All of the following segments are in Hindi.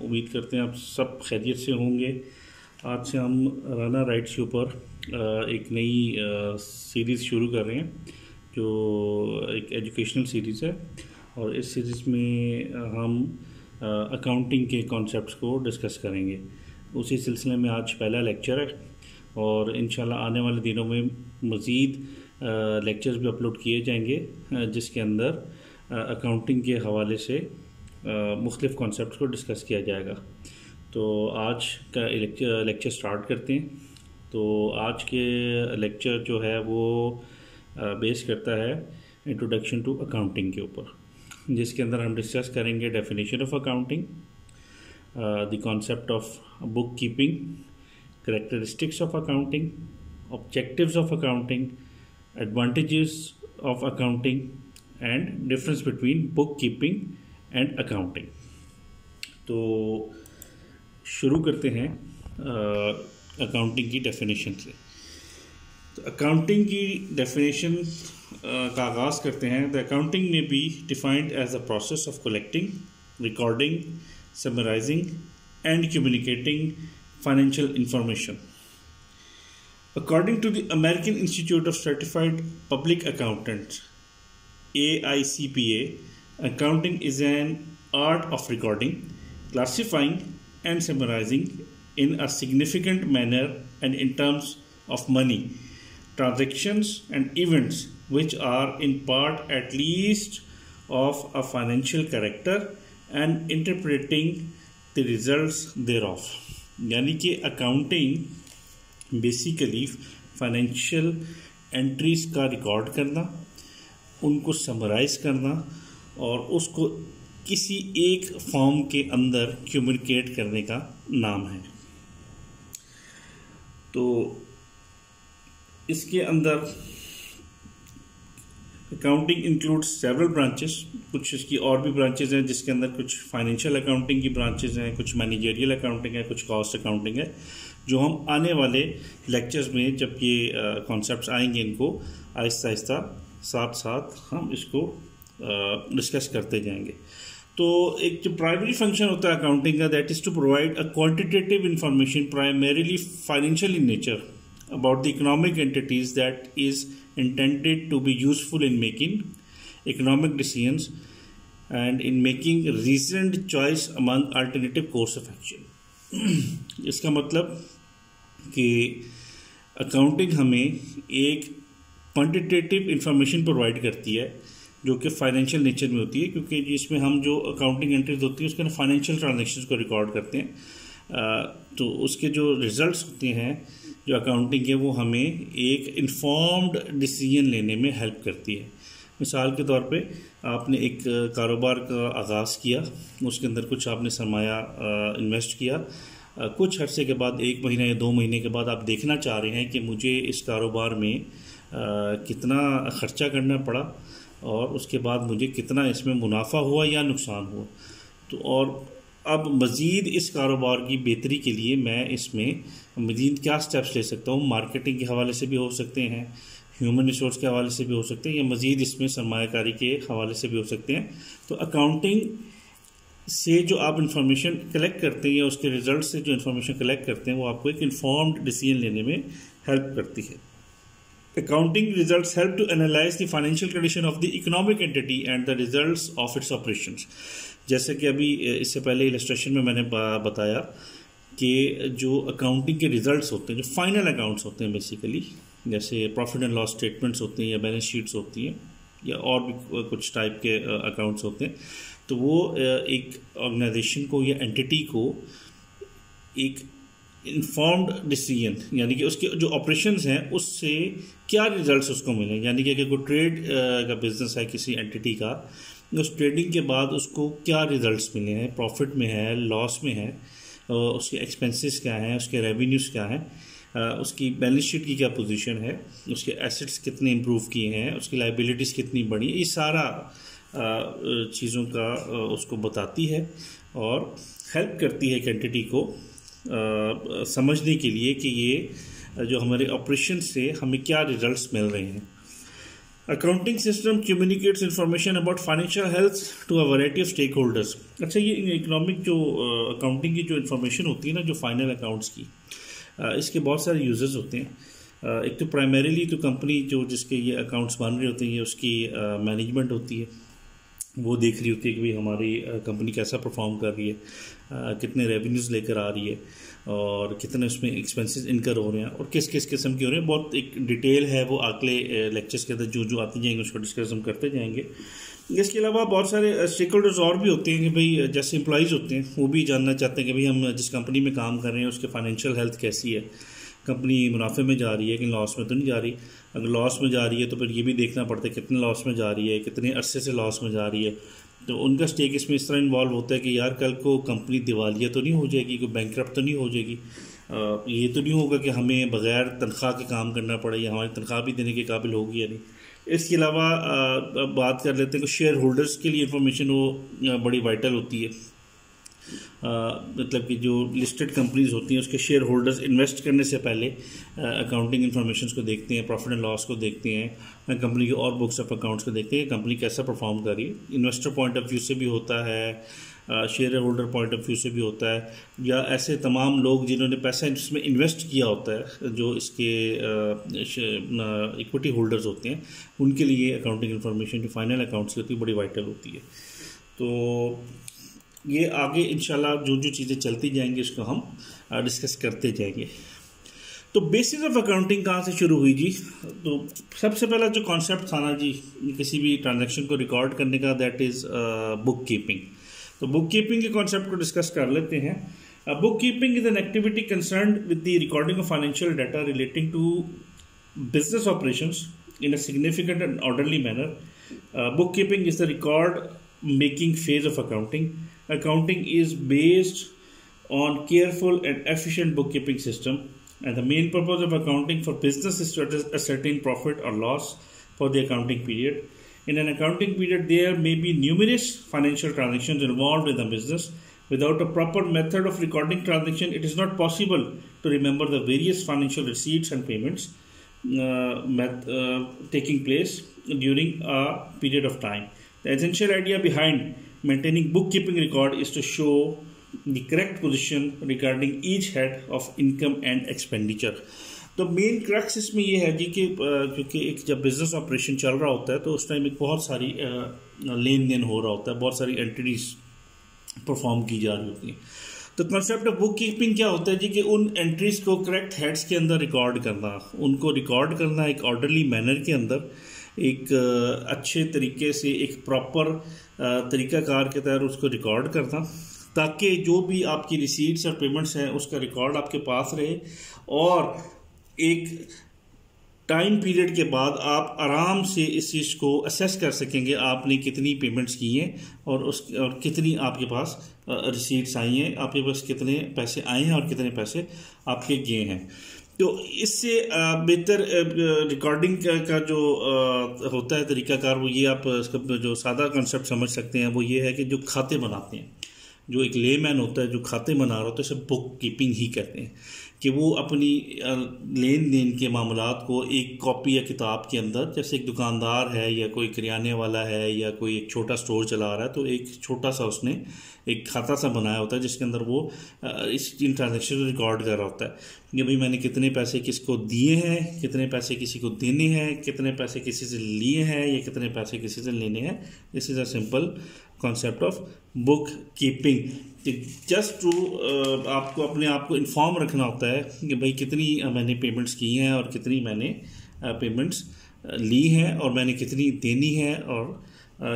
उम्मीद करते हैं आप सब खैरियत से होंगे। आज से हम राना राइट्स के ऊपर एक नई सीरीज़ शुरू कर रहे हैं जो एक एजुकेशनल सीरीज़ है, और इस सीरीज़ में हम अकाउंटिंग के कॉन्सेप्ट्स को डिस्कस करेंगे। उसी सिलसिले में आज पहला लेक्चर है और इंशाल्लाह आने वाले दिनों में मज़ीद लेक्चर्स भी अपलोड किए जाएंगे जिसके अंदर अकाउंटिंग के हवाले से मुख्तलिफ़ कॉन्सेप्ट्स को डिस्कस किया जाएगा। तो आज का लेक्चर स्टार्ट करते हैं। तो आज के लेक्चर जो है वो बेस करता है इंट्रोडक्शन टू अकाउंटिंग के ऊपर, जिसके अंदर हम डिस्कस करेंगे definition of accounting, the concept of book keeping, characteristics of accounting, objectives of accounting, advantages of accounting and difference between book keeping and accounting. तो शुरू करते हैं अकाउंटिंग की डेफिनेशन से। तो अकाउंटिंग की डेफिनेशन का आगाज़ करते हैं। The accounting may be defined as a process of collecting, recording, summarising and communicating financial information. According to the American Institute of Certified Public Accountants (AICPA), accounting is an art of recording, classifying and summarizing in a significant manner and in terms of money, transactions and events which are in part at least of a financial character and interpreting the results thereof। यानी कि अकाउंटिंग बेसिकली फाइनेंशियल एंट्रीज का रिकॉर्ड करना, उनको समराइज करना और उसको किसी एक फॉर्म के अंदर कम्युनिकेट करने का नाम है। तो इसके अंदर अकाउंटिंग इंक्लूड्स सेवरल ब्रांचेस, कुछ इसकी और भी ब्रांचेस हैं जिसके अंदर कुछ फाइनेंशियल अकाउंटिंग की ब्रांचेस हैं, कुछ मैनेजरियल अकाउंटिंग है, कुछ कॉस्ट अकाउंटिंग है, जो हम आने वाले लेक्चर्स में जब ये कॉन्सेप्ट्स आएंगे इनको आहिस्ता आहिस्ता साथ साथ हम इसको डिस्कस करते जाएंगे। तो एक जो प्राइमरी फंक्शन होता है अकाउंटिंग का, that is to provide a quantitative information primarily financial in nature about the economic entities that is intended to be useful in making economic decisions and in making reasoned choice among alternative course of action। इसका मतलब कि अकाउंटिंग हमें एक क्वांटिटेटिव इंफॉर्मेशन प्रोवाइड करती है जो कि फाइनेंशियल नेचर में होती है, क्योंकि जिसमें हम जो अकाउंटिंग एंट्रीज होती है उसके अंदर फाइनेंशियल ट्रांजेक्शन्स को रिकॉर्ड करते हैं। तो उसके जो रिजल्ट्स होते हैं जो अकाउंटिंग है वो हमें एक इन्फॉर्म्ड डिसीजन लेने में हेल्प करती है। मिसाल के तौर पे आपने एक कारोबार का आगाज़ किया, उसके अंदर कुछ आपने सरमाया इन्वेस्ट किया, कुछ अरसे के बाद 1 महीना या 2 महीने के बाद आप देखना चाह रहे हैं कि मुझे इस कारोबार में कितना ख़र्चा करना पड़ा और उसके बाद मुझे कितना इसमें मुनाफा हुआ या नुकसान हुआ। तो और अब मज़ीद इस कारोबार की बेहतरी के लिए मैं इसमें मज़ीद क्या स्टेप्स ले सकता हूँ। मार्केटिंग के हवाले से भी हो सकते हैं, ह्यूमन रिसोर्स के हवाले से भी हो सकते हैं, या मज़ीद इसमें सरमायाकारी के हवाले से भी हो सकते हैं। तो अकाउंटिंग से जो आप इंफॉर्मेशन कलेक्ट करते हैं या उसके रिजल्ट से जो इंफॉर्मेशन कलेक्ट करते हैं वो आपको एक इन्फॉर्म्ड डिसीजन लेने में हेल्प करती है। Accounting results help to analyze the financial condition of the economic entity and the results of its operations। जैसे कि अभी इससे पहले इलस्ट्रेशन में मैंने बताया कि जो अकाउंटिंग के रिजल्ट्स होते हैं, जो फाइनल अकाउंट्स होते हैं बेसिकली, जैसे प्रॉफिट एंड लॉस स्टेटमेंट्स होती हैं या बैलेंस शीट्स होती हैं या और भी कुछ टाइप के अकाउंट्स होते हैं, तो वो एक ऑर्गेनाइजेशन को या एंटिटी को एक इन्फॉर्म्ड डिसीजन, यानी कि उसके जो ऑपरेशंस हैं उससे क्या रिजल्ट्स उसको मिले, यानी कि अगर कोई ट्रेड का बिजनेस है किसी एंटिटी का, उस ट्रेडिंग के बाद उसको क्या रिजल्ट्स मिले हैं, प्रॉफिट में है, लॉस में है, उसके एक्सपेंसेस क्या हैं, उसके रेवेन्यूज़ क्या हैं, उसकी बैलेंस शीट की क्या पोजीशन है, उसके एसेट्स कितने इंप्रूव किए हैं, उसकी लाइबिलिटीज़ कितनी बढ़ी, ये सारा चीज़ों का उसको बताती है और हेल्प करती है एक एंटिटी को समझने के लिए कि ये जो हमारे ऑपरेशन से हमें क्या रिजल्ट्स मिल रहे हैं। Accounting system communicates information about financial health to a variety of stake holders. अच्छा, ये इकोनॉमिक जो अकाउंटिंग की जो इन्फॉर्मेशन होती है ना, जो फाइनल अकाउंट्स की, इसके बहुत सारे यूजर्स होते हैं। एक तो प्राइमरीली तो कंपनी जो जिसके ये अकाउंट्स बन रहे होते हैं, उसकी मैनेजमेंट होती है, वो देख रही होती है कि भाई हमारी कंपनी कैसा परफॉर्म कर रही है, कितने रेवेन्यूज़ लेकर आ रही है और कितने उसमें एक्सपेंसेस इनकर हो रहे हैं और किस किस किस्म के हो रहे हैं। बहुत एक डिटेल है, वो अगले लेक्चर्स के अंदर जो जो आते जाएंगे उसको डिस्कस हम करते जाएंगे। इसके अलावा बहुत सारे स्टेक होल्डर्स और भी होते हैं कि भाई जैसे एम्प्लॉइज़ होते हैं, वो भी जानना चाहते हैं कि भाई हम जिस कंपनी में काम कर रहे हैं उसके फाइनेंशियल हेल्थ कैसी है, कंपनी मुनाफे में जा रही है कि लॉस में तो नहीं जा रही। अगर लॉस में जा रही है तो फिर ये भी देखना पड़ता है कितने लॉस में जा रही है, कितने अरसे से लॉस में जा रही है। तो उनका स्टेक इसमें इस तरह इन्वॉल्व होता है कि यार कल को कंपनी दिवालिया तो नहीं हो जाएगी, कोई बैंकक्रप्ट तो नहीं हो जाएगी, ये तो नहीं होगा कि हमें बगैर तनख्वाह के काम करना पड़े या हमारी तनख्वाह भी देने के काबिल होगी या नहीं। इसके अलावा बात कर लेते हैं कि शेयर होल्डर्स के लिए इंफॉर्मेशन वो बड़ी वाइटल होती है। मतलब कि जो लिस्टेड कंपनीज होती हैं उसके शेयर होल्डर्स इन्वेस्ट करने से पहले अकाउंटिंग इन्फॉर्मेशन को देखते हैं, प्रॉफिट एंड लॉस को देखते हैं, कंपनी के और बुक्स ऑफ अकाउंट्स को देखते हैं कंपनी कैसा परफॉर्म कर रही है। इन्वेस्टर पॉइंट ऑफ व्यू से भी होता है, share holder point of view से भी होता है, या ऐसे तमाम लोग जिन्होंने पैसा इसमें इन्वेस्ट किया होता है, जो इसके इक्विटी होल्डर्स होते हैं, उनके लिए अकाउंटिंग इन्फॉर्मेशन जो फाइनल अकाउंट्स की होती है बड़ी वाइटल होती है। तो ये आगे इंशाल्लाह जो जो चीज़ें चलती जाएंगी उसको हम डिस्कस करते जाएंगे। तो बेसिस ऑफ अकाउंटिंग कहाँ से शुरू हुई जी? तो सबसे पहला जो कॉन्सेप्ट था ना जी किसी भी ट्रांजैक्शन को रिकॉर्ड करने का, दैट इज़ बुक कीपिंग। तो बुक कीपिंग के कॉन्सेप्ट को डिस्कस कर लेते हैं। Book keeping is an activity concerned with the recording of financial data relating to business operations in a significant and orderly manner. Bookkeeping is the record-making phase of accounting. Accounting is based on careful and efficient bookkeeping system, and the main purpose of accounting for business is to ascertain profit or loss for the accounting period. In an accounting period, there may be numerous financial transactions involved in the business. Without a proper method of recording transaction, it is not possible to remember the various financial receipts and payments taking place during a period of time. The essential idea behind maintaining bookkeeping record is to show the correct position regarding each head of income and expenditure. तो मेन क्रक्स इसमें ये है जी कि क्योंकि एक जब बिजनेस ऑपरेशन चल रहा होता है तो उस टाइम एक बहुत सारी लेन देन हो रहा होता है, बहुत सारी एंटिटीज परफॉर्म की जा रही होती हैं। तो कॉन्सेप्ट ऑफ बुक कीपिंग क्या होता है जी कि उन एंट्रीज को करेक्ट हेड्स के अंदर रिकॉर्ड करना, उनको रिकॉर्ड करना एक ऑर्डरली मैनर के अंदर, एक अच्छे तरीके से एक प्रॉपर तरीक़ाकार के तहत उसको रिकॉर्ड करना, ताकि जो भी आपकी रिसीट्स और पेमेंट्स हैं उसका रिकॉर्ड आपके पास रहे और एक टाइम पीरियड के बाद आप आराम से इस चीज़ को असेस कर सकेंगे आपने कितनी पेमेंट्स की हैं और कितनी आपके पास रिसीट्स आई हैं, आपके पास कितने पैसे आए हैं और कितने पैसे आपके गए हैं। तो इससे बेहतर रिकॉर्डिंग का जो होता है तरीक़ाकार, वो ये आप इसका जो सादा कॉन्सेप्ट समझ सकते हैं वो ये है कि जो खाते बनाते हैं, जो एक लेमैन होता है जो खाते बना रहा होता है, सब बुक कीपिंग ही करते हैं कि वो अपनी लेन देन के मामलात को एक कॉपी या किताब के अंदर, जैसे एक दुकानदार है या कोई किराने वाला है या कोई एक छोटा स्टोर चला रहा है, तो एक छोटा सा उसने एक खाता सा बनाया होता है जिसके अंदर वो इन ट्रांजेक्शन को रिकॉर्ड कर रहा होता है कि भाई मैंने कितने पैसे किसको दिए हैं, कितने पैसे किसी को देने हैं, कितने पैसे किसी से लिए हैं या कितने पैसे किसी से लेने हैं। This is a simple concept of book keeping. Just to आपको अपने आप को इन्फॉर्म रखना होता है कि भाई कितनी मैंने पेमेंट्स की हैं और कितनी मैंने पेमेंट्स ली हैं और मैंने कितनी देनी है और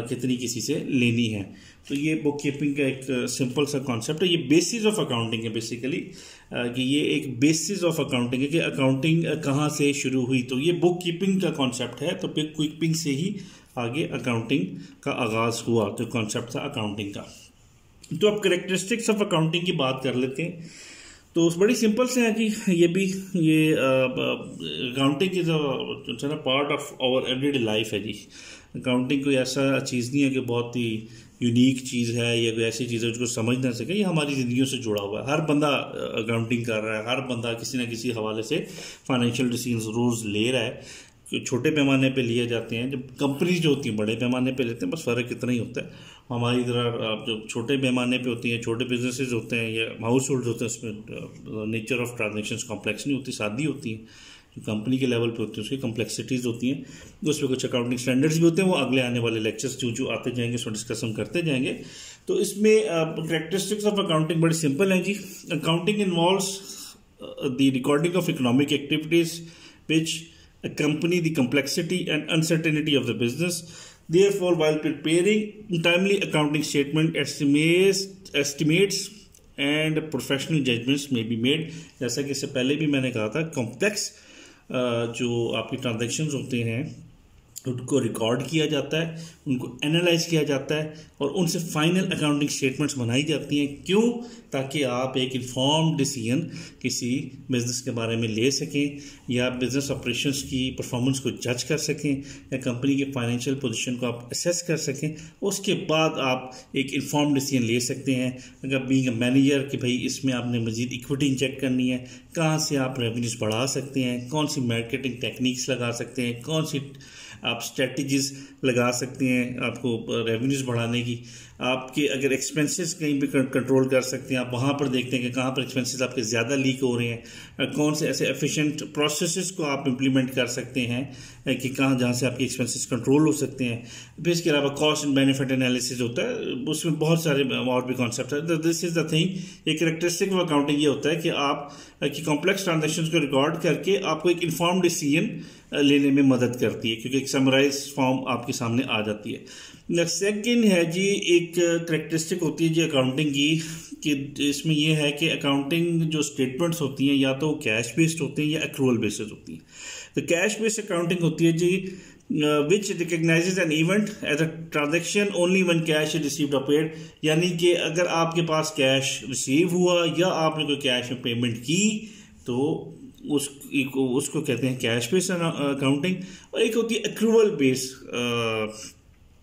कितनी किसी से लेनी है। तो ये बुक कीपिंग का एक सिंपल सा कॉन्सेप्ट है। ये बेसिस ऑफ अकाउंटिंग है बेसिकली, कि ये एक बेसिस ऑफ अकाउंटिंग है कि अकाउंटिंग कहाँ से शुरू हुई। तो ये बुक कीपिंग का कॉन्सेप्ट है, तो बुक कीपिंग से ही आगे अकाउंटिंग का आगाज़ हुआ, तो कॉन्सेप्ट था अकाउंटिंग का। तो अब करेक्टरिस्टिक्स ऑफ अकाउंटिंग की बात कर लेते हैं। तो बड़ी सिंपल से है जी, ये accounting is a part of our everyday life है जी। अकाउंटिंग कोई ऐसा चीज़ नहीं है कि बहुत ही यूनिक चीज़ है या कोई ऐसी चीज़ है जिसको समझ ना सके। ये हमारी ज़िंदगियों से जुड़ा हुआ है, हर बंदा अकाउंटिंग कर रहा है, हर बंदा किसी ना किसी हवाले से फाइनेंशियल डिसीजंस रोज़ ले रहा है। छोटे पैमाने पे लिए जाते हैं, जब कंपनीज जो होती हैं बड़े पैमाने पे लेते हैं, बस फ़र्क इतना ही होता है। हमारी तरह जो छोटे पैमाने पे होती हैं, छोटे बिजनेसेस होते हैं या हाउस होल्ड होते हैं, उसमें नेचर ऑफ ट्रांजेक्शन कॉम्प्लेक्स नहीं होती, सादी होती हैं। जो कंपनी के लेवल पे होती है उसकी कॉम्प्लेक्सिटीज़ होती हैं, उसमें कुछ अकाउंटिंग स्टैंडर्ड्स भी होते हैं। वो अगले आने वाले लेक्चर्स जो आते जाएंगे उसमें डिस्कस हम करते जाएंगे। तो इसमें कैरेक्टरिस्टिक्स ऑफ अकाउंटिंग बड़ी सिंपल हैं जी। Accounting involves the recording of economic activities which accompany the complexity and uncertainty of the business. Therefore, while preparing timely accounting statement, estimates and professional judgments may be made. जैसा कि इससे पहले भी मैंने कहा था, कॉम्प्लेक्स जो आपकी ट्रांजैक्शंस होते हैं उनको रिकॉर्ड किया जाता है, उनको एनालाइज किया जाता है और उनसे फाइनल अकाउंटिंग स्टेटमेंट्स बनाई जाती हैं। क्यों? ताकि आप एक इन्फॉर्म्ड डिसीजन किसी बिजनेस के बारे में ले सकें, या बिजनेस ऑपरेशंस की परफॉर्मेंस को जज कर सकें, या कंपनी के फाइनेंशियल पोजीशन को आप असेस कर सकें। उसके बाद आप एक इन्फॉर्म्ड डिसीजन ले सकते हैं अगर बीइंग अ मैनेजर कि भाई इसमें आपने मजीद इक्विटी इंजेक्ट करनी है, कहाँ से आप रेवेन्यूज बढ़ा सकते हैं, कौन सी मार्केटिंग टेक्निक्स लगा सकते हैं, कौन सी आप स्ट्रेटजीज लगा सकते हैं आपको रेवेन्यूज बढ़ाने की। आपके अगर एक्सपेंसेस कहीं भी कंट्रोल कर सकते हैं, आप वहाँ पर देखते हैं कि कहाँ पर एक्सपेंसेस आपके ज़्यादा लीक हो रहे हैं, कौन से ऐसे एफिशिएंट प्रोसेसेस को आप इम्प्लीमेंट कर सकते हैं कि कहाँ जहाँ से आपके एक्सपेंसेस कंट्रोल हो सकते हैं। फिर इसके अलावा कॉस्ट एंड बेनिफिट एनालिसिस होता है, उसमें बहुत सारे और भी कॉन्सेप्ट है। This is the thing. एक कैरेक्टरिस्टिक ऑफ अकाउंटिंग ये होता है कि आप कि कॉम्प्लेक्स ट्रांजेक्शन्स को रिकॉर्ड करके आपको एक इन्फॉर्म्ड डिसीजन लेने में मदद करती है, क्योंकि एक समराइज फॉर्म आपके सामने आ जाती है। सेकंड है जी, एक करेक्टरिस्टिक होती है जी अकाउंटिंग की कि इसमें यह है कि अकाउंटिंग जो स्टेटमेंट्स होती हैं या तो कैश बेस्ड होती हैं या एक्रूअल बेस्ड होती हैं। तो कैश बेस्ड अकाउंटिंग होती है जी which recognizes an event as a transaction only when cash is received or paid, यानी कि अगर आपके पास कैश रिसीव हुआ या आपने कोई कैश में पेमेंट की तो उसको कहते हैं कैश बेस्ड अकाउंटिंग। और एक होती है एक्रूअल बेस्ड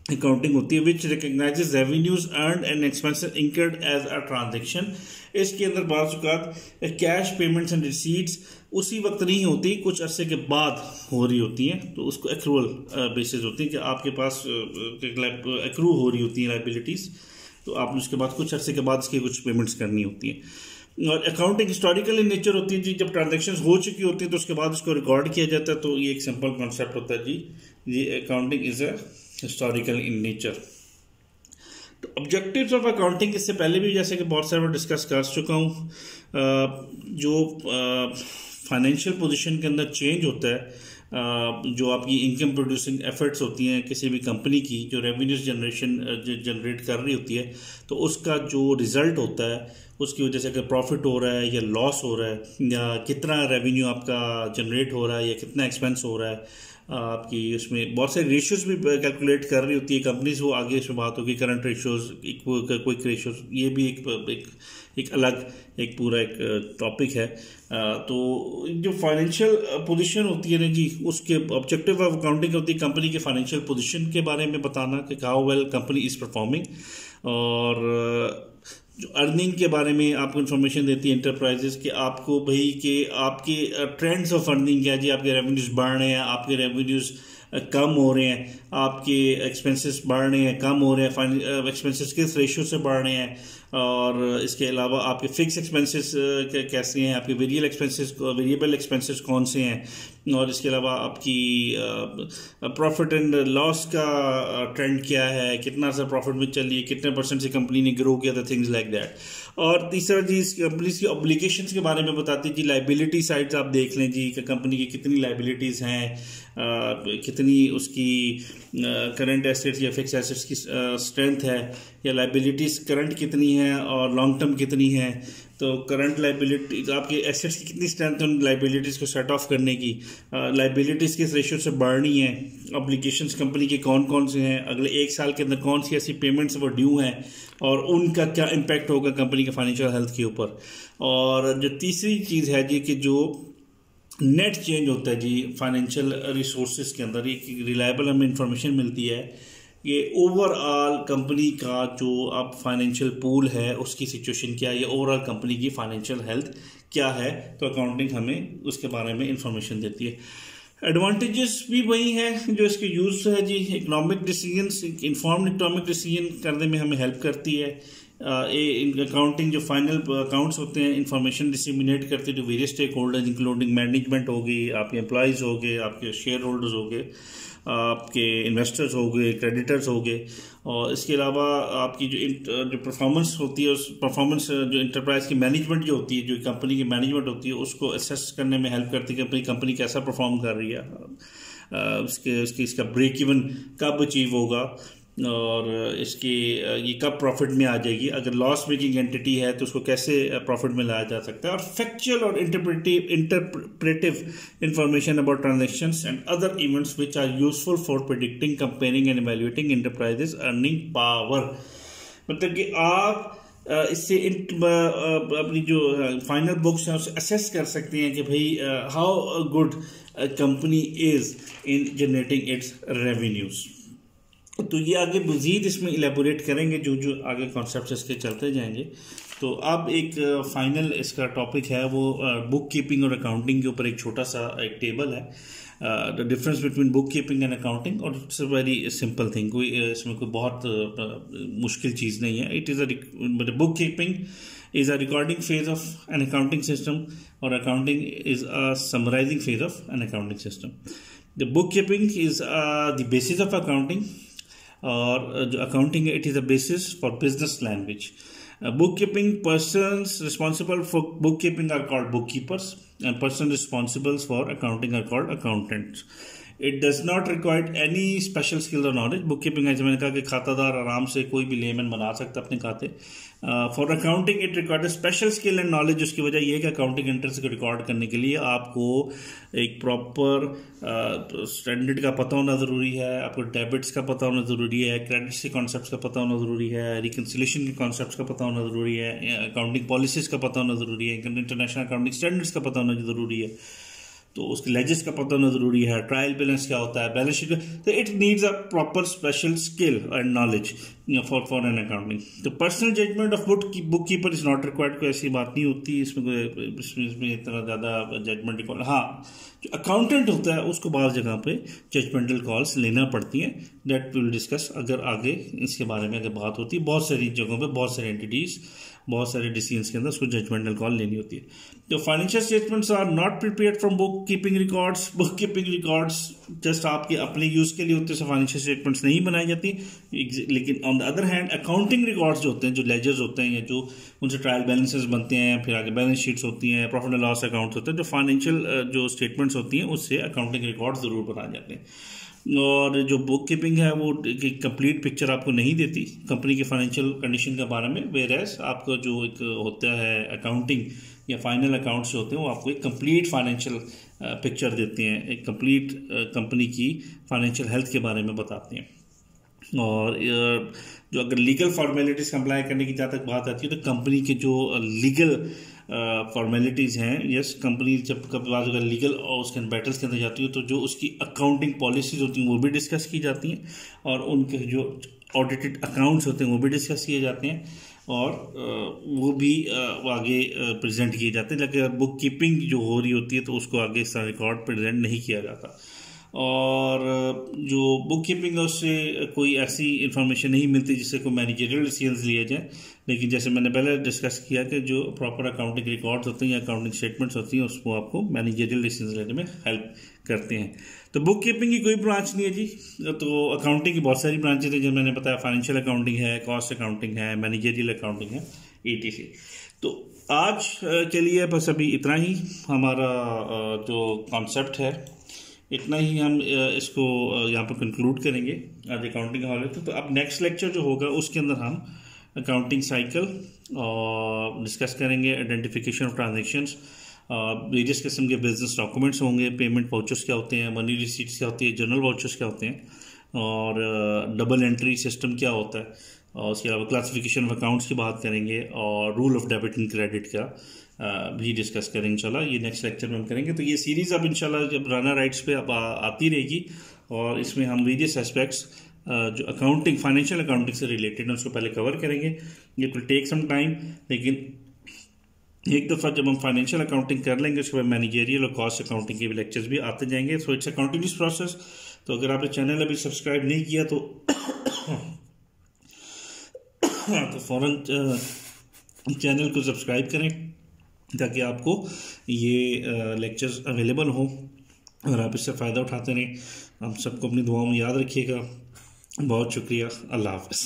अकाउंटिंग होती है which recognises revenues earned and expenses incurred as a transaction. इसके अंदर बाज़ औक़ात कैश पेमेंट्स एंड रिसीट्स उसी वक्त नहीं होती, कुछ अरसे के बाद हो रही होती हैं, तो उसको एक्रूअल बेसिस होती है कि आपके पास एक्रू हो रही होती हैं लाइबिलिटीज़, तो आपने उसके बाद कुछ अरसे के बाद इसकी कुछ पेमेंट्स करनी होती हैं। और अकाउंटिंग हिस्टोरिकल इन नेचर होती है जी, जब ट्रांजेक्शन्स हो चुकी होती हैं तो उसके बाद उसको रिकॉर्ड किया जाता है। तो ये एक सिंपल कॉन्सेप्ट होता है जी accounting is a historical in nature. तो ऑब्जेक्टिव्स ऑफ अकाउंटिंग इससे पहले भी जैसे कि बहुत सारे डिस्कस कर चुका हूँ। जो फाइनेंशियल पोजीशन के अंदर चेंज होता है, जो आपकी इनकम प्रोड्यूसिंग एफर्ट्स होती हैं किसी भी कंपनी की, जो रेवेन्यूज जनरेट कर रही होती है, तो उसका जो रिज़ल्ट होता है उसकी वजह से अगर प्रॉफिट हो रहा है या लॉस हो रहा है, या कितना रेवेन्यू आपका जनरेट हो रहा है या कितना एक्सपेंस हो रहा है आपकी, उसमें बहुत सारे रेशियोज भी कैलकुलेट कर रही होती है कंपनीज। वो आगे इसमें बात होगी करंट रेशियोज, क्विक रेशियोज, ये भी एक अलग एक पूरा एक टॉपिक है। तो जो फाइनेंशियल पोजीशन होती है ना जी, उसके ऑब्जेक्टिव ऑफ अकाउंटिंग होती है कंपनी के फाइनेंशियल पोजीशन के बारे में बताना कि how well company is performing, और जो अर्निंग के बारे में आपको इन्फॉर्मेशन देती है इंटरप्राइजेस कि आपको भाई कि आपके ट्रेंड्स ऑफ अर्निंग क्या है जी, आपके रेवेन्यूज बढ़ रहे हैं, आपके रेवेन्यूज कम हो रहे हैं, आपके एक्सपेंसेस बढ़ रहे हैं, कम हो रहे हैं, एक्सपेंसेस किस रेशियो से बढ़ रहे हैं, और इसके अलावा आपके फिक्स एक्सपेंसेस कैसे हैं, आपके वेरिएबल एक्सपेंसेस कौन से हैं, और इसके अलावा आपकी प्रॉफिट एंड लॉस का ट्रेंड क्या है, कितना सा प्रॉफिट में चल रही है, कितने परसेंट से कंपनी ने ग्रो किया था, थिंग्स लाइक दैट। और तीसरा जी इस कंपनीज की ऑब्लिगेशंस के बारे में बताती है जी, लाइबिलिटी साइड्स आप देख लें जी कि कंपनी की कितनी लाइबिलिटीज़ हैं, कितनी उसकी करंट एसेट्स या फिक्स एसेट्स की स्ट्रेंथ है, या लाइबिलिटीज़ करंट कितनी है और लॉन्ग टर्म कितनी है। तो करंट लाइबिलिटी आपके एसेट्स की कितनी स्ट्रेंथ है उन लाइबिलिटीज़ को सेट ऑफ करने की, लाइबिलिटीज़ किस रेशियो से बढ़नी है, ऑब्लिगेशंस कंपनी के कौन कौन से हैं, अगले एक साल के अंदर कौन सी ऐसी पेमेंट्स वो ड्यू हैं और उनका क्या इम्पैक्ट होगा कंपनी के फाइनेंशियल हेल्थ के ऊपर। और जो तीसरी चीज़ है जी कि जो नेट चेंज होता है जी फाइनेंशियल रिसोर्सेज के अंदर, एक रिलायबल हमें इंफॉर्मेशन मिलती है ये ओवरऑल कंपनी का जो अब फाइनेंशियल पूल है उसकी सिचुएशन क्या है, या ओवरऑल कंपनी की फाइनेंशियल हेल्थ क्या है, तो अकाउंटिंग हमें उसके बारे में इंफॉर्मेशन देती है। एडवांटेजेस भी वही हैं जो इसके यूज है जी। Economic decisions, informed economic decision करने में हमें हेल्प करती है। अकाउंटिंग जो फाइनल अकाउंट्स होते हैं इंफॉर्मेशन डिसिमिनेट करते हैं to various stake holders, including management होगी, आपके एम्प्लॉयज़ हो गए, आपके शेयर होल्डर्स हो गए, आपके इन्वेस्टर्स हो गए, क्रेडिटर्स हो गए। और इसके अलावा आपकी जो परफॉर्मेंस होती है, उस परफॉर्मेंस जो इंटरप्राइज की मैनेजमेंट जो होती है, जो कंपनी की मैनेजमेंट होती है, उसको असेस करने में हेल्प करती है कि अपनी कंपनी कैसा परफॉर्म कर रही है, इसका ब्रेक इवन कब अचीव होगा, और इसकी ये कब प्रॉफिट में आ जाएगी। अगर लॉस मेकिंग एंटिटी है तो उसको कैसे प्रॉफिट में लाया जा सकता है। और फैक्चुअल और interpretive information about transactions and other events which are useful for predicting, comparing and evaluating enterprises earning power. मतलब कि आप इससे अपनी जो फाइनल बुक्स हैं उसे असेस कर सकते हैं कि भाई how good company is in generating it's revenues. तो ये आगे मज़ीद इसमें इलेबोरेट करेंगे जो जो आगे कॉन्सेप्ट्स इसके चलते जाएंगे। तो अब एक फाइनल इसका टॉपिक है वो बुक कीपिंग और अकाउंटिंग के ऊपर एक छोटा सा एक टेबल है, the difference between book keeping and accounting. और it's a very simple thing, कोई इसमें कोई बहुत मुश्किल चीज़ नहीं है। It is a book keeping is a recording phase of an accounting system, or accounting is a summarizing phase of an accounting system. The bookkeeping is the basis of accounting, or जो accounting it is a basis for business language. Bookkeeping, persons responsible for bookkeeping are called bookkeepers, and persons responsible for accounting are called accountants. It does not require any special skill or knowledge. Bookkeeping है, जैसे मैंने कहा कि खातादार आराम से कोई भी लेमैन बना सकता है अपने खाते। For accounting it required special skill and knowledge. उसकी वजह यह है कि अकाउंटिंग एंट्रीज को रिकॉर्ड करने के लिए आपको एक प्रॉपर स्टैंडर्ड का पता होना ज़रूरी है, आपको डेबिट्स का पता होना ज़रूरी है, क्रेडिट्स के कॉन्सेप्ट्स का पता होना ज़रूरी है, रिकन्सिलेशन के कॉन्सेप्ट्स का पता होना ज़रूरी है, अकाउंटिंग पॉलिसीज़ का पता होना ज़रूरी है, इंटरनेशनल अकाउंटिंग स्टैंडर्ड्स का पता होना ज़रूरी है, तो उसके लेजेस का पता होना जरूरी है, ट्रायल बैलेंस क्या होता है, बैलेंस शीट। तो it needs a proper special skill and knowledge for an accounting. तो personal judgement of book keeper is not required. कोई ऐसी बात नहीं होती इसमें इतना ज़्यादा जजमेंट रिकॉर्ड। हाँ, जो अकाउंटेंट होता है उसको बाहर जगह पे जजमेंटल कॉल्स लेना पड़ती हैं। दैट विल डिस्कस अगर आगे इसके बारे में अगर बात होती है। बहुत सारी जगहों पे बहुत सारे एंटिटीज, बहुत सारे डिसीजंस के अंदर उसको जजमेंटल कॉल लेनी होती है। तो financial statements are not prepared from book keeping records. Book keeping records just आपके अपने यूज के लिए होते हैं, फाइनेंशियल स्टेटमेंट्स नहीं बनाई जाती। लेकिन on the other hand accounting records जो होते हैं, जो लेजर्स होते हैं या जो उनसे ट्रायल बैलेंसेस बनते हैं, फिर आगे बैलेंस शीट्स होती हैं, प्रॉफिट एंड लॉस अकाउंट्स होते हैं, जो फाइनेंशियल जो स्टेटमेंट्स होती हैं उससे अकाउंटिंग रिकॉर्ड जरूर बनाए जाते हैं। और जो बुक कीपिंग है वो कंप्लीट पिक्चर आपको नहीं देती कंपनी के फाइनेंशियल कंडीशन के बारे में, वेयरएज आपका जो एक होता है अकाउंटिंग या फाइनल अकाउंट्स होते हैं वो आपको एक कंप्लीट फाइनेंशियल पिक्चर देते हैं, एक कंप्लीट कंपनी की फाइनेंशियल हेल्थ के बारे में बताते हैं। और जो अगर लीगल फॉर्मेलिटीज़ कंप्लाई करने की जहाँ तक बात आती है तो कंपनी के जो लीगल फॉर्मेलिटीज़ हैं, यस, कंपनी जब कभी बात अगर लीगल और उसके बैटल्स के अंदर जाती है तो जो उसकी अकाउंटिंग पॉलिसीज़ होती हैं वो भी डिस्कस की जाती हैं, और उनके जो ऑडिटेड अकाउंट्स होते हैं वो भी डिस्कस किए जाते हैं, और वो भी आगे प्रेजेंट किए जाते हैं। लेकिन बुक कीपिंग जो हो रही होती है तो उसको आगे इस तरह रिकॉर्ड प्रेजेंट नहीं किया जाता। और जो बुक कीपिंग है उससे कोई ऐसी इंफॉर्मेशन नहीं मिलती जिससे कोई मैनेजरियल डिसीजंस लिए जाए। लेकिन जैसे मैंने पहले डिस्कस किया कि जो प्रॉपर अकाउंटिंग रिकॉर्ड्स होते हैं या अकाउंटिंग स्टेटमेंट्स होती हैं उसको आपको मैनेजरियल डिसीजन लेने में हेल्प करते हैं। तो बुक कीपिंग की कोई ब्रांच नहीं है जी। तो अकाउंटिंग की बहुत सारी ब्रांचेज हैं, जो मैंने बताया, फाइनेंशियल अकाउंटिंग है, कॉस्ट अकाउंटिंग है, मैनेजरियल अकाउंटिंग है, ETC। तो आज के लिए बस अभी इतना ही हमारा जो कॉन्सेप्ट है, इतना ही हम इसको यहाँ पर कंक्लूड करेंगे आज अकाउंटिंग हॉल में। तो अब नेक्स्ट लेक्चर जो होगा उसके अंदर हम अकाउंटिंग साइकिल डिस्कस करेंगे, आइडेंटिफिकेशन ऑफ ट्रांजैक्शंस, वेरियस किस्म के बिजनेस डॉक्यूमेंट्स होंगे, पेमेंट वाउचर्स क्या होते हैं, मनी रिसीट्स क्या होती है, जर्नल वाउचर्स क्या होते हैं, और डबल एंट्री सिस्टम क्या होता है, और उसके अलावा क्लासिफिकेशन ऑफ अकाउंट्स की बात करेंगे, और rule of debit and credit का भी डिस्कस करेंगे इंशाल्लाह। ये नेक्स्ट लेक्चर में हम करेंगे। तो ये सीरीज़ अब इंशाल्लाह जब राना राइट्स पे अब आती रहेगी, और इसमें हम वेरियस एस्पेक्ट्स जो अकाउंटिंग, फाइनेंशियल अकाउंटिंग से रिलेटेड है उसको पहले कवर करेंगे। It will take some time, लेकिन एक दफ़ा जब हम फाइनेंशियल अकाउंटिंग कर लेंगे उसके बाद मैनेजरियल और कॉस्ट अकाउंटिंग के भी लेक्चर्स भी आते जाएंगे। So it's a continuous process. तो अगर आपने चैनल अभी सब्सक्राइब नहीं किया तो फ़ौरन चैनल को सब्सक्राइब करें ताकि आपको ये लेक्चर्स अवेलेबल हों और आप इससे फ़ायदा उठाते रहें। आप सबको अपनी दुआओं में याद रखिएगा। बहुत शुक्रिया। अल्लाह हाफ़िज़।